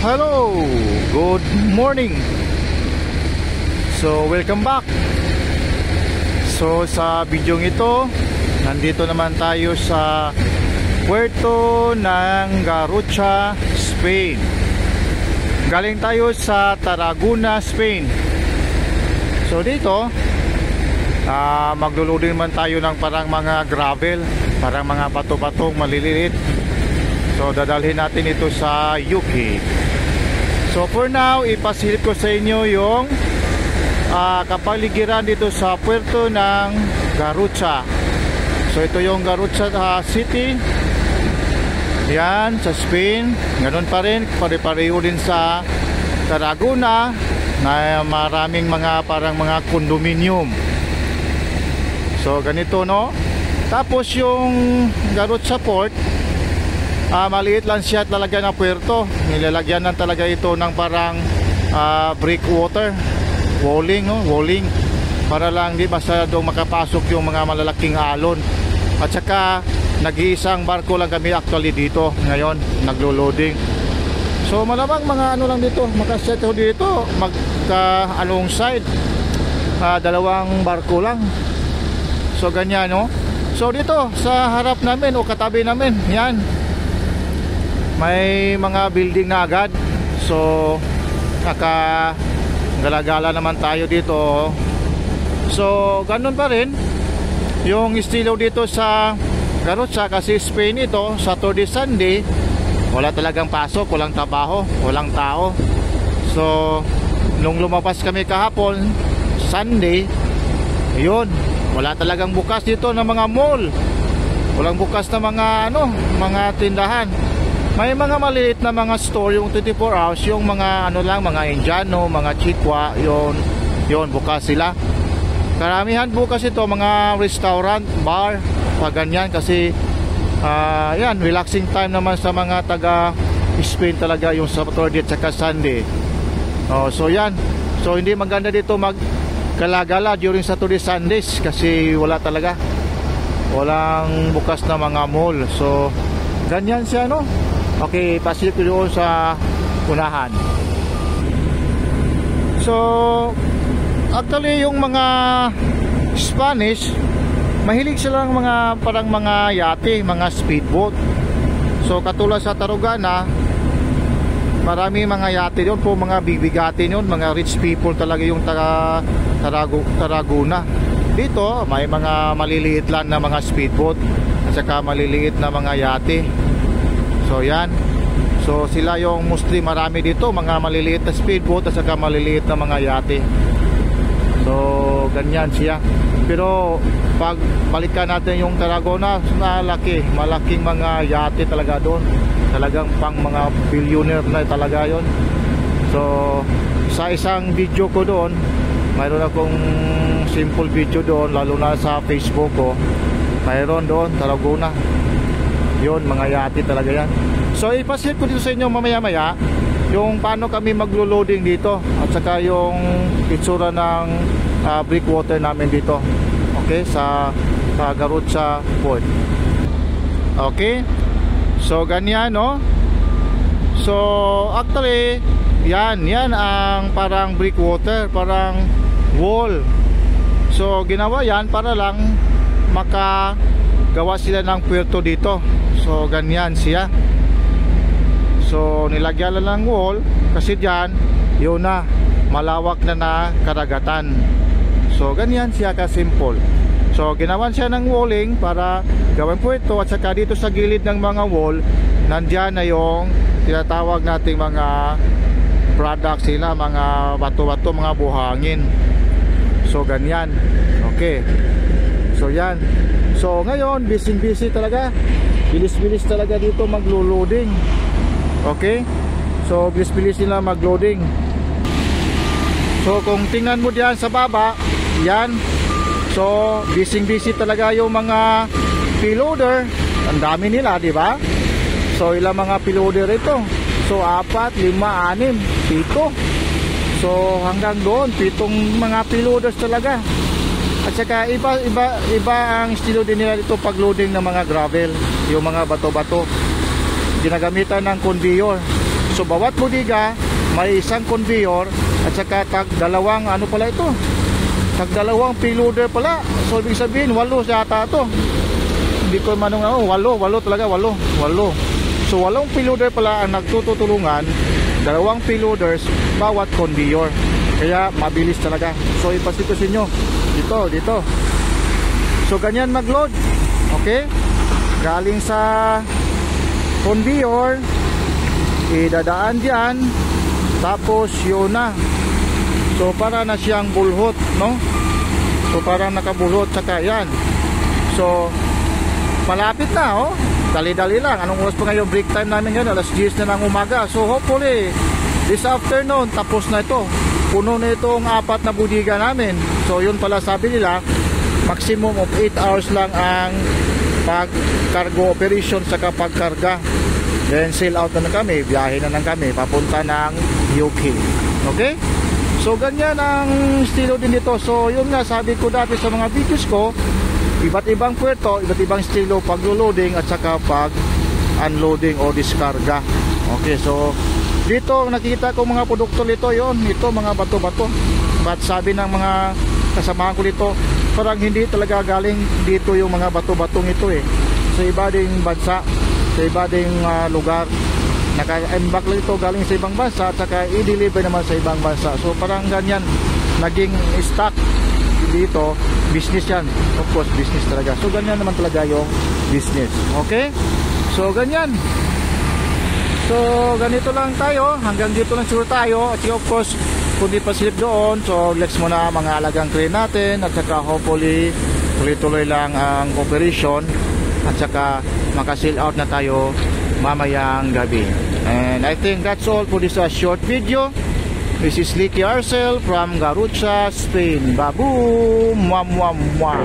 Hello, good morning. So welcome back. So sa video ito, nandito naman tayo sa Puerto ng Garrucha, Spain. Galing tayo sa Tarragona, Spain. So dito maglululoading man tayo ng parang mga gravel, parang mga bato-batong maliliit. So dadalhin natin ito sa UK. So for now, ipasilip ko sa inyo yung kapaligiran dito sa Puerto ng Garrucha. So ito yung Garrucha City. Yan, sa Spain. Ganun pa rin, pare-pareho din sa Tarragona na maraming mga parang mga condominium. So ganito, no? Tapos yung Garrucha Port, maliit lang siya at lalagyan ng puerto. Nilalagyan lang talaga ito ng parang breakwater walling, no? Walling para lang di masyadong makapasok yung mga malalaking alon. At saka nag-iisang barko lang kami actually dito ngayon, naglo-loading. So malamang mga ano lang dito, makaset dito magka along side, dalawang barko lang. So ganyan, no? So dito sa harap namin o katabi namin, yan, may mga building na agad. So galagala naman tayo dito. So ganun pa rin yung estilo dito sa Garrucha, kasi Spain ito. Saturday, Sunday wala talagang pasok, walang trabaho, walang tao. So nung lumabas kami kahapon Sunday, yun, wala talagang bukas dito ng mga mall, walang bukas na mga mga tindahan. May mga maliit na mga store yung 24 hours, yung mga lang, mga Indiano, mga Chikwa, yon bukas sila. Karamihan bukas ito, mga restaurant, bar, pag ganyan, kasi yan, relaxing time naman sa mga taga Spain talaga yung Saturday at saka Sunday. So yan, so hindi maganda dito magkalagala during Saturday, Sundays, kasi wala talaga, walang bukas na mga mall. So ganyan siya, no? Okay, pasilip ko doon sa unahan. So actually yung mga Spanish, mahilig sila ng mga parang mga yate, mga speedboat. So katulad sa Tarragona, marami mga yate doon po, mga bibigati doon, mga rich people talaga yung Tarragona. Dito may mga maliliit lang na mga speedboat at saka maliliit na mga yate. So yan, so sila yung mostly marami dito, mga maliliit na speedboat at saka maliliit na mga yate. So ganyan siya. Pero pag balikan natin yung Tarragona, malaking mga yate talaga doon. Talagang pang mga billionaire na talaga yon. So sa isang video ko doon, mayroon akong simple video doon, lalo na sa Facebook ko, mayroon doon Tarragona. Yun, mga yate talaga yan. So ipasilip ko dito sa inyo mamaya-maya yung paano kami maglo-loading dito, at saka yung itsura ng breakwater namin dito, okay, sa Garrucha Port. Okay, so ganyan, no? So actually yan ang parang breakwater, parang wall. So ginawa yan para lang makagawa sila ng puerto dito. So ganyan siya. So nilagyan lang ng wall kasi diyan yun na, malawak na karagatan. So ganyan siya ka simple. So ginawan siya ng walling para gawin puerto, at saka dito sa gilid ng mga wall nandiyan na yung tinatawag nating mga products sila, mga bato-bato, mga buhangin. So ganyan. Okay. So yan. So ngayon busy talaga. Bilis-bilis talaga dito maglo-loading. Okay? So bilis-bilis nila mag-loading. So kung tingnan mo diyan sa baba, yan. So busy talaga yung mga payloader. Ang dami nila, di ba? So ilang mga payloader ito? So 4, 5, 6, 7. So hanggang doon, 7 mga payloaders talaga. At saka iba ang estilo din nila dito pag loading ng mga gravel, yung mga bato-bato. Ginagamitan ng conveyor. So bawat bodega may isang conveyor at saka dalawang ano pala ito, dalawang payloader pala. So ibig sabihin 8 yata ito. Hindi ko manong 8 talaga, 8. So 8 payloader pala ang nagtutulungan, dalawang payloaders bawat conveyor. Kaya mabilis talaga. So ipasitusin nyo dito. So ganyan mag-load. Okay? Galing sa conveyor, idadaan diyan, tapos yun na. So para na siyang bulhot, no? So parang nakabulhot, saka yan. So malapit na, oh. Dali-dali lang. Anong oras pa ngayon? Break time namin ngayon, alas 10 na ng umaga. So hopefully this afternoon tapos na ito. Puno na itong 4 na bodega namin. So yun pala sabi nila, maximum of 8 hours lang ang pag-cargo operation sa pagkarga. Then sail out na kami, biyahe na kami papunta ng UK. Okay? So ganyan ang estilo din dito. So yun nga sabi ko dati sa mga videos ko, iba't ibang puerto, iba't ibang estilo pag-loading at saka pag-unloading o diskarga. Okay, so dito nakikita ko mga produkto nito, yon, ito mga bato-bato. But sabi ng mga kasamahan ko dito, parang hindi talaga galing dito yung mga bato-batong ito eh. Sa iba ding bansa, sa iba ding lugar, naka-embark lang ito galing sa ibang bansa at saka i-deliver naman sa ibang bansa. So parang ganyan, naging stock dito, business yan. Of course, business talaga. So ganyan naman talaga yung business. Okay? So ganyan. So ganito lang tayo, hanggang dito lang siguro tayo. At of course, kung di pa silip doon, so relax muna mga alagang crane natin. At saka hopefully tuloy-tuloy lang ang operation. At saka makasail out na tayo mamayang gabi. And I think that's all for this short video. This is Licky Arcel from Garrucha, Spain. Baboom! Mwah, mwah, mwah.